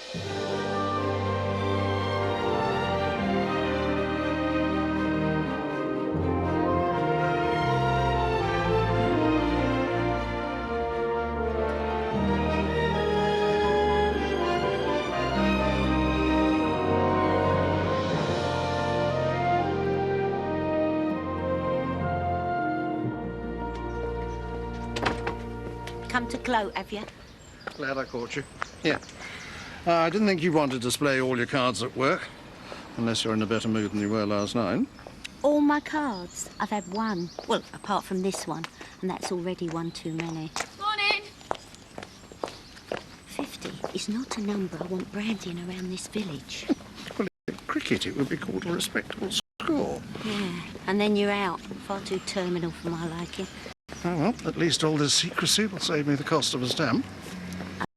Come to gloat, have you? Glad I caught you. Yeah. I didn't think you wanted to display all your cards at work, unless you're in a better mood than you were last night. All my cards? I've had one. Well, apart from this one, and that's already one too many. Morning. 50 is not a number I want brandying around this village. Well, in cricket, it would be called a respectable score. Yeah, and then you're out. Far too terminal for my liking. Oh, well, at least all this secrecy will save me the cost of a stamp.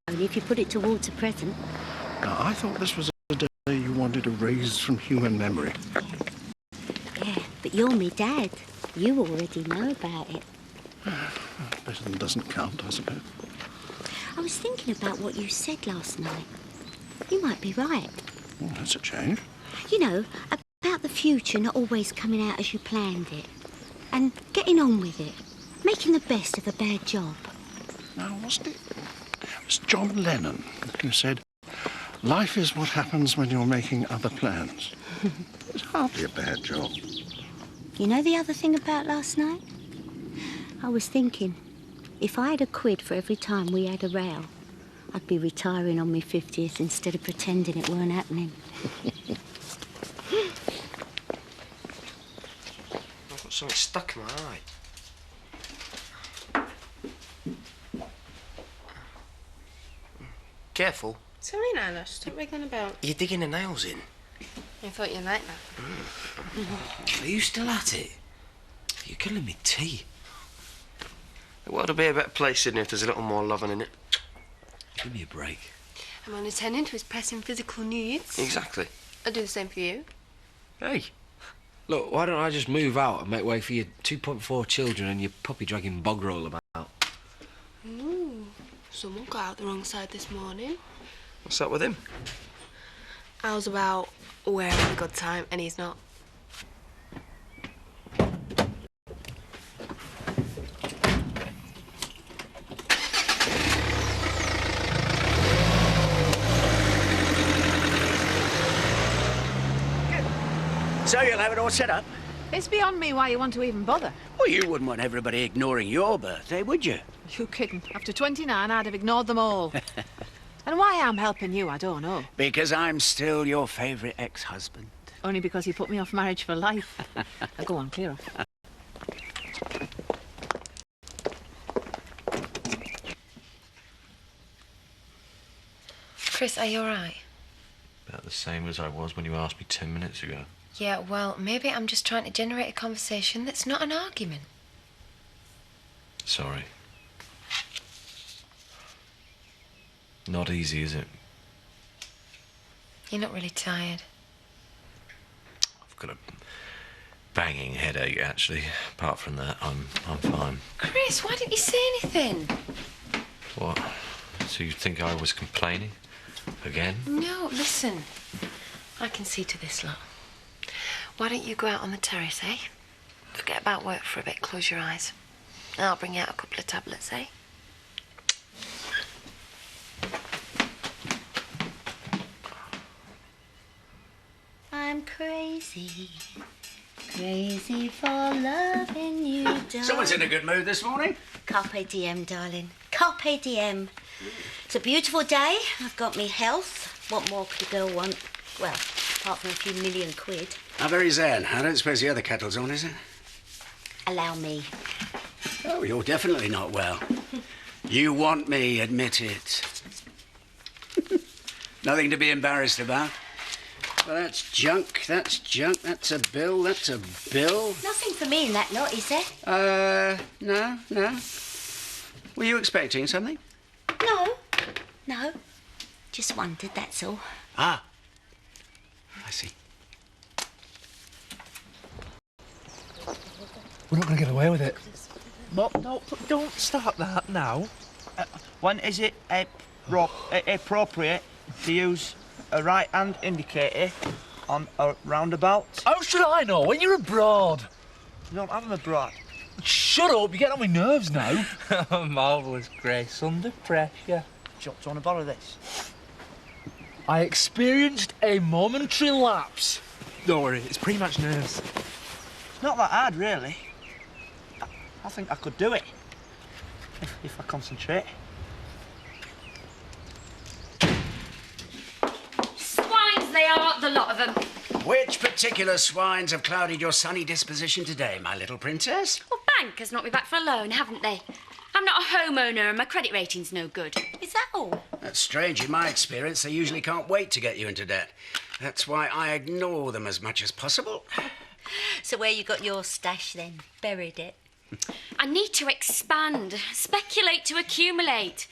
Only if you put it towards a present. Now, I thought this was a day you wanted erased from human memory. Yeah, but you're me dad. You already know about it. Better than doesn't count, I suppose. I was thinking about what you said last night. You might be right. Well, that's a change. You know, about the future not always coming out as you planned it. And getting on with it. Making the best of a bad job. Now, wasn't it? It was John Lennon who said, life is what happens when you're making other plans. It's hardly a bad job. You know the other thing about last night? I was thinking, if I had a quid for every time we had a row, I'd be retiring on my 50th instead of pretending it weren't happening. I've got something stuck in my eye. Careful. Sorry, Nana. Stop wriggling about. You're digging the nails in. I thought you'd like that. Are you still at it? You're killing me tea. The world would be a better place, Sydney, if there's a little more loving in it. Give me a break. I'm only attending to his pressing physical needs. Exactly. I'll do the same for you. Hey. Look, why don't I just move out and make way for your 2.4 children and your puppy dragging bog roll about? Ooh. Someone got out the wrong side this morning. What's up with him? I was about, we're having a good time, and he's not. So you'll have it all set up? It's beyond me why you want to even bother. Well, you wouldn't want everybody ignoring your birthday, would you? You kidding? After 29, I'd have ignored them all. And why I'm helping you, I don't know. Because I'm still your favourite ex-husband. Only because you put me off marriage for life. Now, go on, clear off. Chris, are you all right? About the same as I was when you asked me 10 minutes ago. Yeah, well, maybe I'm just trying to generate a conversation that's not an argument. Sorry. Not easy, is it? You're not really tired. I've got a banging headache, actually. Apart from that, I'm fine. Chris, why didn't you say anything? What? So you think I was complaining? Again? No, listen. I can see to this lot. Why don't you go out on the terrace, eh? Forget about work for a bit, close your eyes. And I'll bring you out a couple of tablets, eh? I'm crazy, crazy for loving you, darling. Someone's in a good mood this morning. Carpe diem, darling. Carpe diem. It's a beautiful day. I've got me health. What more could a girl want? Well, apart from a few million quid. How very zen. I don't suppose the other kettle's on, is it? Allow me. Oh, you're definitely not well. You want me, admit it. Nothing to be embarrassed about. Well, that's junk, that's junk, that's a bill, that's a bill. Nothing for me in that lot, is there? No. Were you expecting something? No. Just wondered, that's all. Ah, I see. We're not going to get away with it. No, don't start that now. When is it appropriate to use a right-hand indicator on a roundabout. How should I know when you're abroad? You don't have them abroad. Shut up, you're getting on my nerves now. Marvellous, Grace, under pressure. Do you want to borrow this? I experienced a momentary lapse. Don't worry, it's pretty much nerves. It's not that hard, really. I think I could do it if I concentrate. Swines they are, the lot of them. Which particular swines have clouded your sunny disposition today, my little princess? Well, bankers knocked me back for a loan, haven't they? I'm not a homeowner and my credit rating's no good. Is that all? That's strange. In my experience, they usually can't wait to get you into debt. That's why I ignore them as much as possible. So where you got your stash then? Buried it? I need to expand, speculate to accumulate.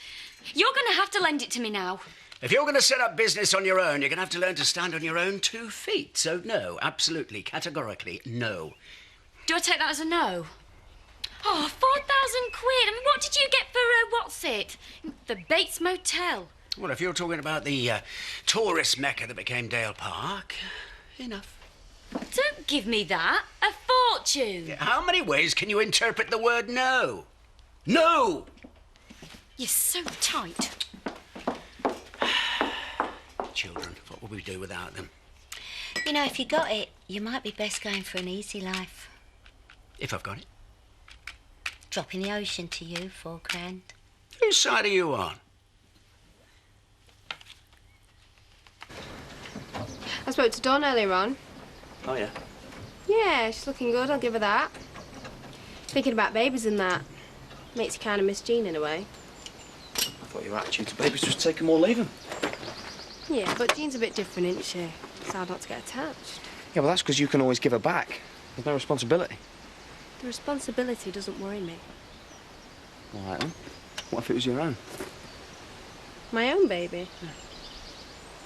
You're going to have to lend it to me now. If you're going to set up business on your own, you're going to have to learn to stand on your own 2 feet. So no, absolutely, categorically, no. Do I take that as a no? Oh, 4,000 quid. I mean, what did you get for, what's it? The Bates Motel. Well, if you're talking about the tourist mecca that became Dale Park, enough. Don't give me that. A fortune. Yeah, how many ways can you interpret the word no? No! You're so tight. Children, what would we do without them? You know, if you got it, you might be best going for an easy life. If I've got it. Drop in the ocean to you, £4 grand. Whose side are you on? I spoke to Dawn earlier on. Oh, yeah? Yeah, she's looking good, I'll give her that. Thinking about babies and that. Makes you kind of miss Jean in a way. I thought your attitude to babies was take them or leave them. Yeah, but Jean's a bit different, isn't she? It's hard not to get attached. Yeah, well, that's because you can always give her back. There's no responsibility. The responsibility doesn't worry me. All right, then. What if it was your own? My own baby?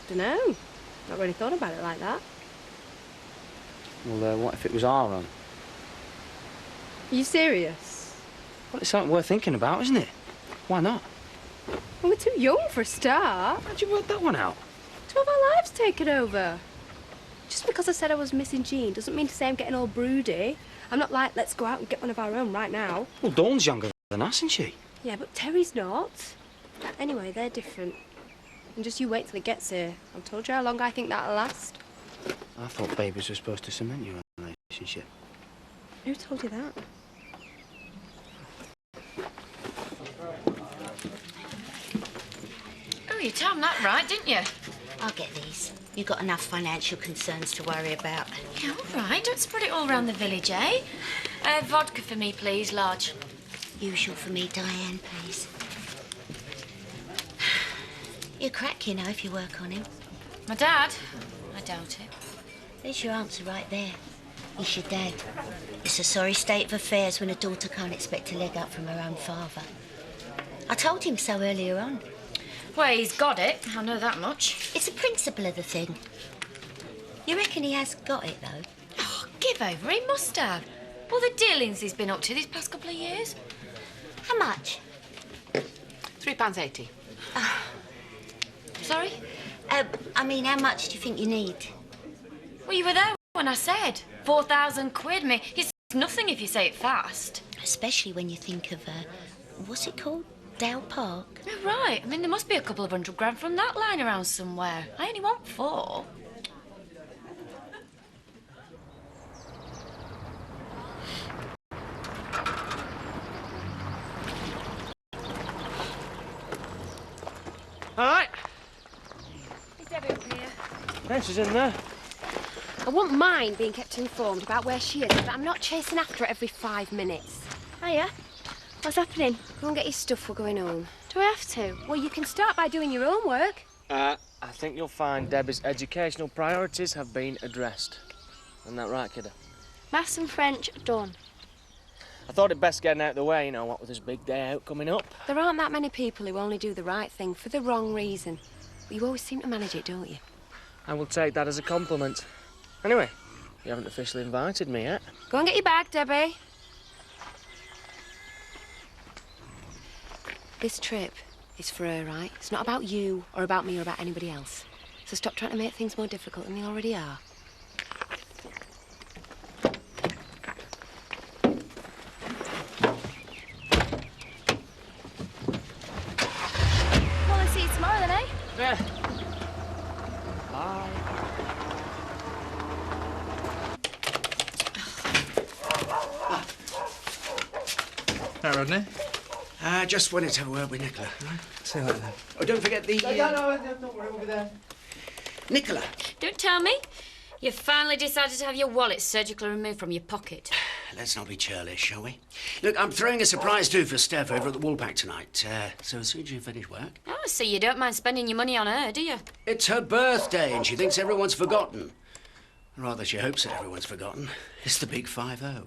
Dunno. Not really thought about it like that. Well, what if it was our own? Are you serious? Well, it's something worth thinking about, isn't it? Why not? Well, we're too young for a start. How'd you work that one out? To have our lives taken over. Just because I said I was missing Jean doesn't mean to say I'm getting all broody. I'm not like, let's go out and get one of our own right now. Well, Dawn's younger than us, isn't she? Yeah, but Terry's not. Anyway, they're different. And just you wait till it gets here. I've told you how long I think that'll last. I thought babies were supposed to cement your relationship. Who told you that? Oh, you timed that right, didn't you? I'll get these. You've got enough financial concerns to worry about. Yeah, all right. Don't spread it all around the village, eh? Vodka for me, please, large. Usual for me, Diane, please. You're crack, you know, if you work on him. My dad? I doubt it. There's your answer right there. He's your dad. It's a sorry state of affairs when a daughter can't expect a leg up from her own father. I told him so earlier on. Well, he's got it. I know that much. It's the principle of the thing. You reckon he has got it, though? Oh, give over. He must have. All the dealings he's been up to these past couple of years. How much? £3.80. Sorry? I mean, how much do you think you need? Well, you were there when I said 4,000 quid. Me, it's nothing if you say it fast. Especially when you think of, what's it called? Dale Park? Oh, right. I mean, there must be a couple of £100 from that lying around somewhere. I only want 4. All right. Is Debbie up here? Yeah, she's in there. I wouldn't mind being kept informed about where she is, but I'm not chasing after her every 5 minutes. Hiya. What's happening? Go and get your stuff, we're going home. Do I have to? Well, you can start by doing your own work. I think you'll find Debbie's educational priorities have been addressed. Isn't that right, kiddo? Maths and French, done. I thought it best getting out of the way, you know, what with this big day out coming up. There aren't that many people who only do the right thing for the wrong reason. But you always seem to manage it, don't you? I will take that as a compliment. Anyway, you haven't officially invited me yet. Go and get your bag, Debbie. This trip, is for her, right? It's not about you or about me or about anybody else. So stop trying to make things more difficult than they already are. Well, I'll see you tomorrow then, eh? Yeah. Bye. Hey, Rodney. Just wanted to have a word with Nicola. Right? See you later then. Oh, don't forget the... No, don't worry, we'll be there. Nicola. Don't tell me. You've finally decided to have your wallet surgically removed from your pocket. Let's not be churlish, shall we? Look, I'm throwing a surprise do for Steph over at the Woolpack tonight. So as soon as you finish work... Oh, so you don't mind spending your money on her, do you? It's her birthday and she thinks everyone's forgotten. Rather, she hopes that everyone's forgotten. It's the big 5-0.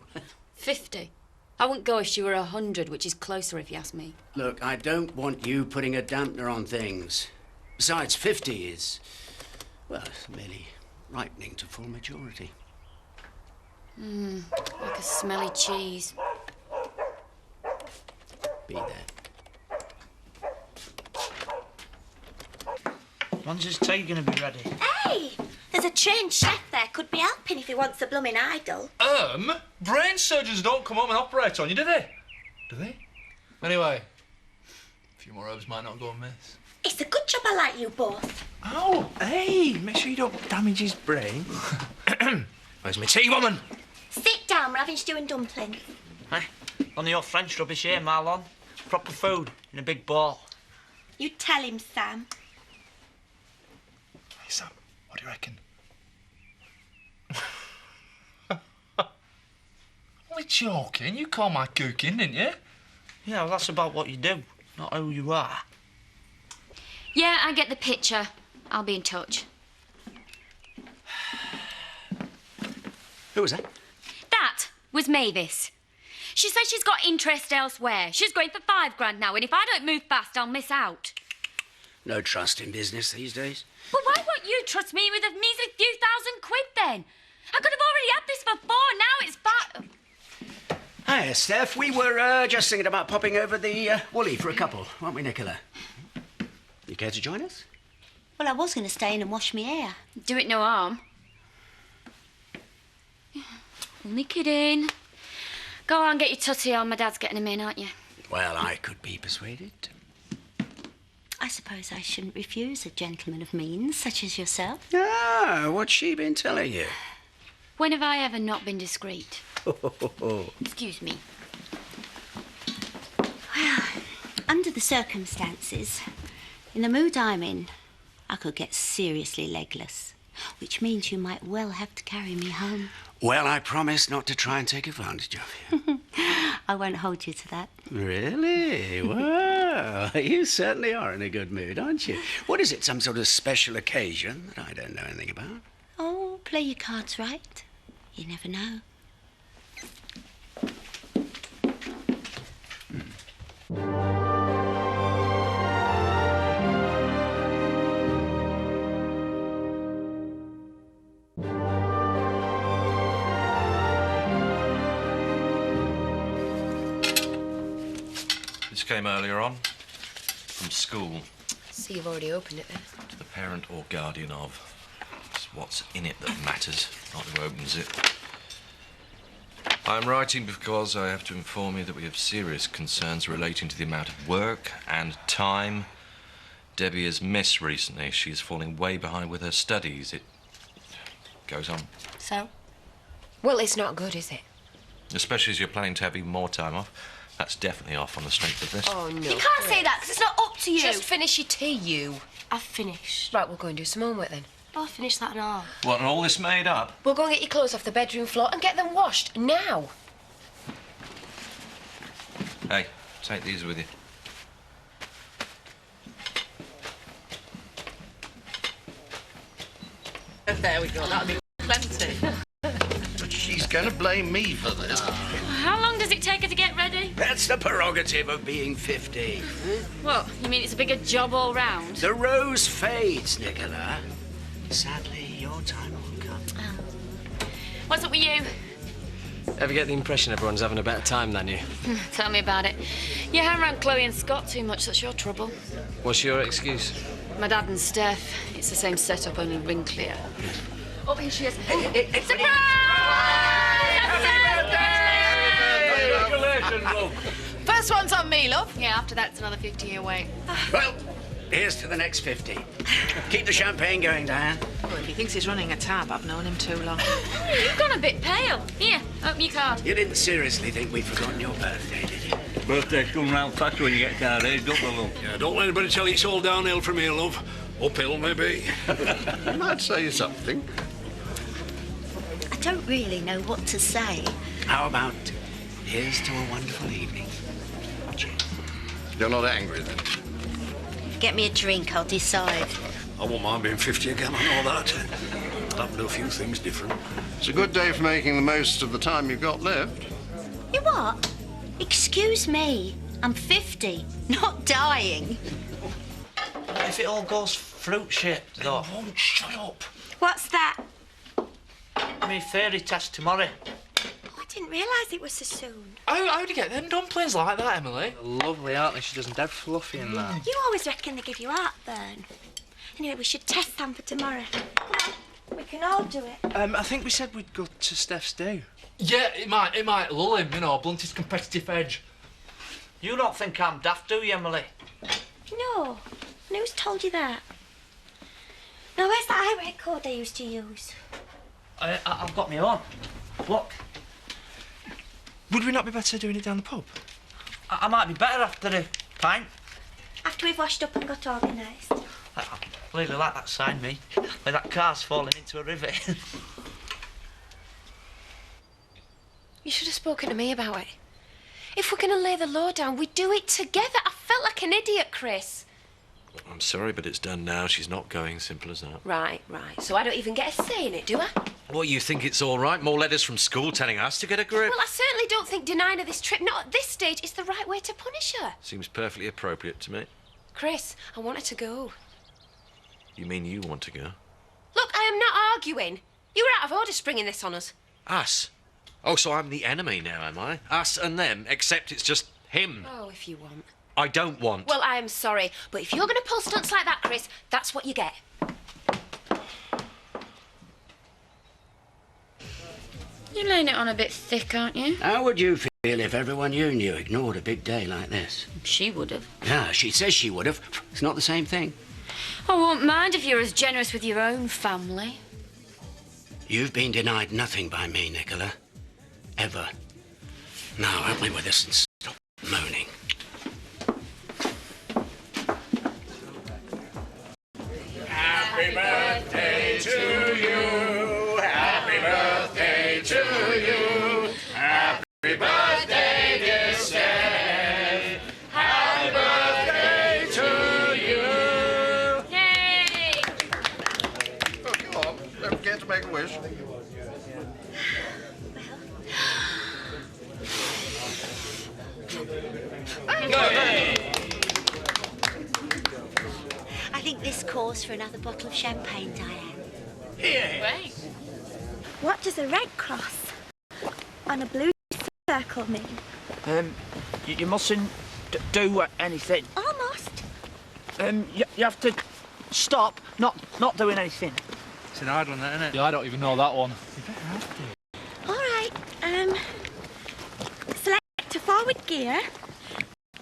50. I wouldn't go if she were 100, which is closer if you ask me. Look, I don't want you putting a dampener on things. Besides, 50 is... well, it's merely ripening to full maturity. Like a smelly cheese. Be there. When's his tea going to be ready? Hey! There's a trained chef there. Could be helping if he wants a blooming idol. Brain surgeons don't come home and operate on you, do they? Do they? Anyway, a few more herbs might not go amiss. It's a good job I like you both. Oh, hey, make sure you don't damage his brain. Where's my tea, woman? Sit down, we're having stew and dumplings. Hey, none of your French rubbish here, Marlon. Proper food in a big bowl. You tell him, Sam. Hey, Sam, what do you reckon? Only joking. You call my cooking, didn't you? Yeah, well, that's about what you do, not who you are. Yeah, I get the picture. I'll be in touch. Who was that? That was Mavis. She says she's got interest elsewhere. She's going for £5 now, and if I don't move fast, I'll miss out. No trust in business these days. But why won't you trust me with a measly few £1,000 then? I could have already had this before. Now it's back. Hiya, Steph. We were just thinking about popping over the Woolly for a couple, weren't we, Nicola? You care to join us? Well, I was going to stay in and wash my hair. Do it no harm. Only kidding. Go on, get your tutty on. My dad's getting him in, aren't you? Well, I could be persuaded. I suppose I shouldn't refuse a gentleman of means, such as yourself. Ah, what's she been telling you? When have I ever not been discreet? Excuse me. Well, under the circumstances, in the mood I'm in, I could get seriously legless, which means you might well have to carry me home. Well, I promise not to try and take advantage of you. I won't hold you to that. Really? Well, you certainly are in a good mood, aren't you? What is it, some sort of special occasion that I don't know anything about? Oh, play your cards right. You never know. This came earlier on from school. See, you've already opened it then. To the parent or guardian of. It's what's in it that matters, not who opens it. I'm writing because I have to inform you that we have serious concerns relating to the amount of work and time Debbie has missed recently. She's falling way behind with her studies. It goes on. So? Well, it's not good, is it? Especially as you're planning to have even more time off. That's definitely off on the strength of this. Oh, no. You can't say that, because it's not up to you. Just finish your tea, you. I've finished. Right, we'll go and do some homework then. Oh, I've finished that and all. What, and all this made up? We'll go and get your clothes off the bedroom floor and get them washed now. Hey, take these with you. There we go, that'll be plenty. But she's going to blame me for this. How long does it take her to get ready? That's the prerogative of being 50. What, you mean it's a bigger job all round? The rose fades, Nicola. Sadly, your time will come. What's up with you? Ever get the impression everyone's having a better time than you? Tell me about it. You hang around Chloe and Scott too much, that's your trouble. What's your excuse? My dad and Steph. It's the same setup, only wrinklier. Oh, here she is. Surprise! Congratulations, love. First one's on me, love. Yeah, after that's another 50-year wait. Well, here's to the next 50. Keep the champagne going, Diane. Well, if he thinks he's running a tab, I've known him too long. You've gone a bit pale. Here, open your card. You didn't seriously think we'd forgotten your birthday, did you? Birthdays come round fast when you get down there, don't they, love? Yeah, don't let anybody tell you it's all downhill from here, love. Uphill, maybe. I might say something. I don't really know what to say. How about here's to a wonderful evening? You're not angry, then? Get me a drink, I'll decide. I won't mind being 50 again, I know that. I'll have to do a few things different. It's a good day for making the most of the time you've got left. You what? Excuse me. I'm 50, not dying. If it all goes fruit-shaped, though. Oh, shut up. What's that? My theory test tomorrow. I didn't realise it was so soon. How'd you get them dumplings like that, Emily? They're lovely, aren't they? She doesn't dead fluffy in that. You always reckon they give you heartburn. Anyway, we should test them for tomorrow. Come on, we can all do it. I think we said we'd go to Steph's do. Yeah, it might lull him, you know, blunt his competitive edge. You don't think I'm daft, do you, Emily? No. And who's told you that? Now, where's the highway code they used to use? I've got my own. Look. Would we not be better doing it down the pub? I might be better after a pint. After we've washed up and got organised. I really like that sign, me. Where that car's falling into a river. You should have spoken to me about it. If we're going to lay the law down, we do it together. I felt like an idiot, Chris. I'm sorry, but it's done now. She's not going. Simple as that. Right. So I don't even get a say in it, do I? What, you think it's all right? More letters from school telling us to get a grip? Well, I certainly don't think denying her this trip, not at this stage, is the right way to punish her. Seems perfectly appropriate to me. Chris, I want her to go. You mean you want to go? Look, I am not arguing. You were out of order springing this on us. Us? Oh, so I'm the enemy now, am I? Us and them, except it's just him. Oh, if you want. I don't want. Well, I am sorry, but if you're going to pull stunts like that, Chris, that's what you get. You're laying it on a bit thick, aren't you? How would you feel if everyone you knew ignored a big day like this? She would have. Yeah, she says she would have. It's not the same thing. I won't mind if you're as generous with your own family. You've been denied nothing by me, Nicola. Ever. Now, help me with this and stop moaning. Happy birthday to you. Happy birthday to you. Happy birthday, dear Steph. Happy birthday to you. Yay! Oh, come on. Don't forget to make a wish. I think this calls for another bottle of champagne, Diane. Great. What does a red cross on a blue circle mean? You mustn't do anything. Almost. You have to stop not doing anything. It's an hard one, that, isn't it? Yeah, I don't even know that one. All right. Select a forward gear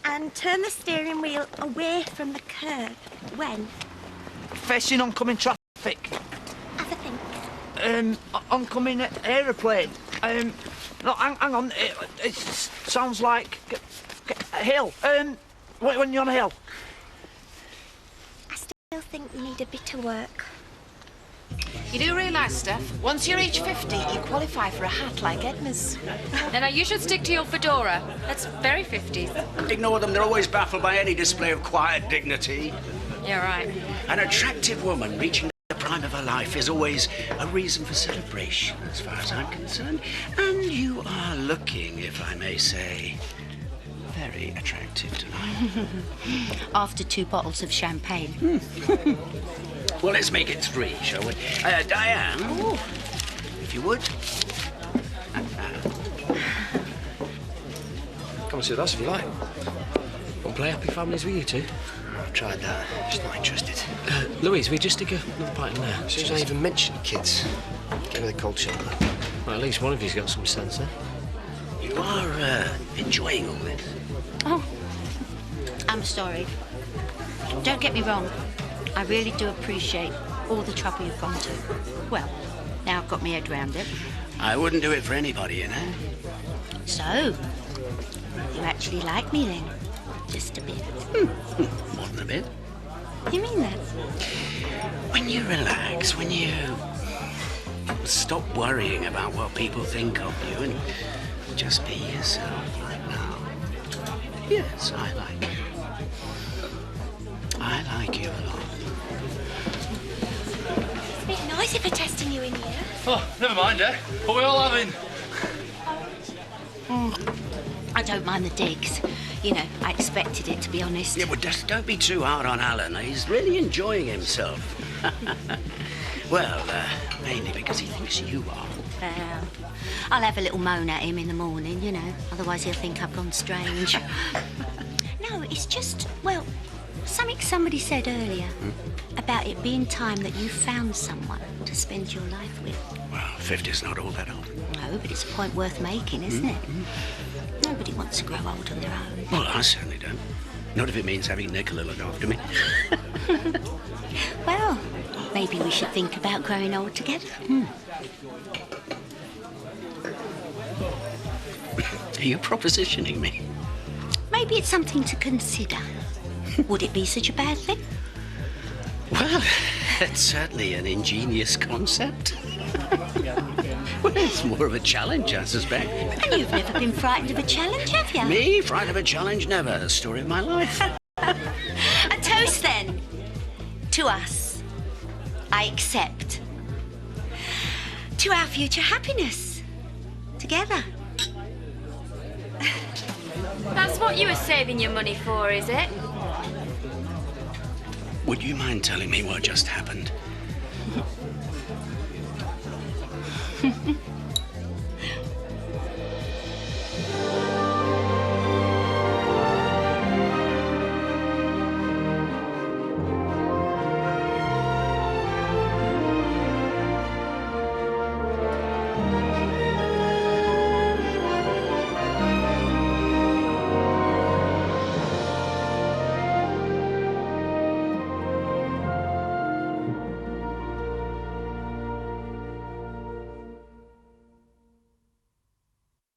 and turn the steering wheel away from the curb. When? Facing oncoming traffic. Have a think. Oncoming aeroplane. No, hang on. It sounds like a hill. When you're on a hill. I still think we need a bit of work. You do realise, Steph, once you reach 50, you qualify for a hat like Edna's. No, you should stick to your fedora. That's very 50s. Ignore them. They're always baffled by any display of quiet dignity. You're right. An attractive woman reaching the prime of her life is always a reason for celebration, as far as I'm concerned. And you are looking, if I may say, very attractive tonight. After 2 bottles of champagne. Well, let's make it 3, shall we? Diane, if you would. come and sit with us if you like. Want to play Happy Families with you two? I've tried that. Just not interested. Louise, we just stick another pint in there. She doesn't even mention kids. Get me the cold shoulder. Well, at least one of you's got some sense, eh? You are enjoying all this. Oh, I'm sorry. Don't get me wrong. I really do appreciate all the trouble you've gone to. Well, now I've got my head round it. I wouldn't do it for anybody, you know. So, you actually like me then? Just a bit. More than a bit. You mean that? When you relax, when you stop worrying about what people think of you and just be yourself like now. Yes, I like you. I like you a lot. It's a bit noisy for testing you in here. Oh, never mind, eh? What we all having? I don't mind the digs. You know, I expected it, to be honest. Yeah, well, just don't be too hard on Alan. He's really enjoying himself. Well, mainly because he thinks you are. I'll have a little moan at him in the morning, you know. Otherwise he'll think I've gone strange. No, it's just, well, something somebody said earlier about it being time that you found someone to spend your life with. Well, 50's not all that old. No, but it's a point worth making, isn't it? Nobody wants to grow old on their own. Well, I certainly don't. Not if it means having Nicola look after me. Well, maybe we should think about growing old together. Are you propositioning me? Maybe it's something to consider. Would it be such a bad thing? Well, it's certainly an ingenious concept. Well, it's more of a challenge, I suspect. And you've never been frightened of a challenge, have you? Me? Frightened of a challenge? Never. The story of my life. A toast, then. To us. I accept. To our future happiness. Together. That's what you were saving your money for, is it? Would you mind telling me what just happened?